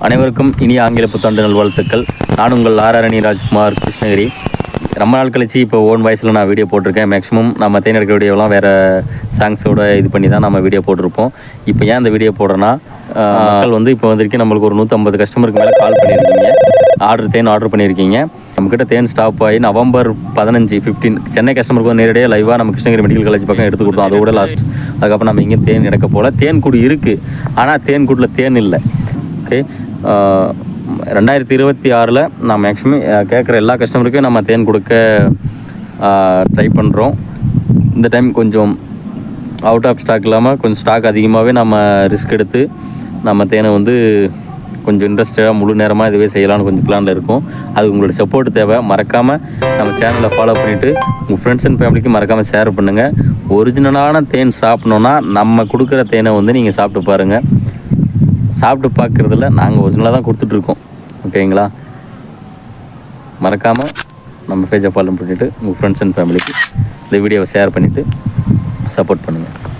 அனைவருக்கும் இனிய ஆங்கில புத்தாண்டு நல்வாழ்த்துக்கள். நான் உங்கள் ஆரணி ராஜ்குமார், கிருஷ்ணகிரி. ரொம்ப நாள் கழிச்சு இப்போ ஓன் வாய்ஸில் நான் வீடியோ போட்டிருக்கேன். மேக்ஸிமம் நம்ம தேன் எடுக்கிற வீடியோலாம் வேறு சாங்ஸோட இது பண்ணி தான் நம்ம வீடியோ போட்டிருப்போம். இப்போ ஏன் இந்த வீடியோ போடுறேன்னா, மக்கள் வந்து இப்போ வந்திருக்கு நம்மளுக்கு ஒரு 150 கஸ்டமருக்கு மேலே கால் பண்ணியிருக்கீங்க, தேன் ஆர்டர் பண்ணியிருக்கீங்க. நம்மக்கிட்ட தேன் ஸ்டாப் ஆகி நவம்பர் 15 சென்னை கஸ்டமருக்கு வந்து நேரடியாக லைவாக நம்ம கிருஷ்ணகிரி மெடிக்கல் காலேஜ் பக்கம் எடுத்து கொடுத்தோம். அதோட லாஸ்ட். அதுக்கப்புறம் நம்ம இங்கே தேன் எடுக்க போல். தேன் கூடு இருக்குது, ஆனால் தேன் கூட்டில் தேன் இல்லை. ஓகே, 2026 நான் மேக்ஸிமம் கேட்குற எல்லா கஸ்டமருக்கும் நம்ம தேன் கொடுக்க ட்ரை பண்ணுறோம். இந்த டைம் கொஞ்சம் அவுட் ஆஃப் ஸ்டாக் இல்லாமல் கொஞ்சம் ஸ்டாக் அதிகமாகவே நம்ம ரிஸ்க் எடுத்து நம்ம தேனை வந்து கொஞ்சம் இன்ட்ரெஸ்டாக முழு நேரமாக இதுவே செய்யலாம்னு கொஞ்சம் பிளானில் இருக்கும். அது உங்களோட சப்போர்ட் தேவை. மறக்காமல் நம்ம சேனலை ஃபாலோ பண்ணிவிட்டு உங்கள் ஃப்ரெண்ட்ஸ் அண்ட் ஃபேமிலிக்கு மறக்காமல் ஷேர் பண்ணுங்கள். ஒரிஜினலான தேன் சாப்பிட்ணுன்னா நம்ம கொடுக்குற தேனை வந்து நீங்கள் சாப்பிட்டு பாருங்கள். சாப்பிட்டு பார்க்குறதில்ல, நாங்கள் ஒரிஜினலாக தான் கொடுத்துட்ருக்கோம். ஓகேங்களா? மறக்காமல் நம்ம பேஜை ஃபாலோ பண்ணிவிட்டு உங்கள் ஃப்ரெண்ட்ஸ் அண்ட் ஃபேமிலிக்கு இந்த வீடியோவை ஷேர் பண்ணிவிட்டு சப்போர்ட் பண்ணுங்கள்.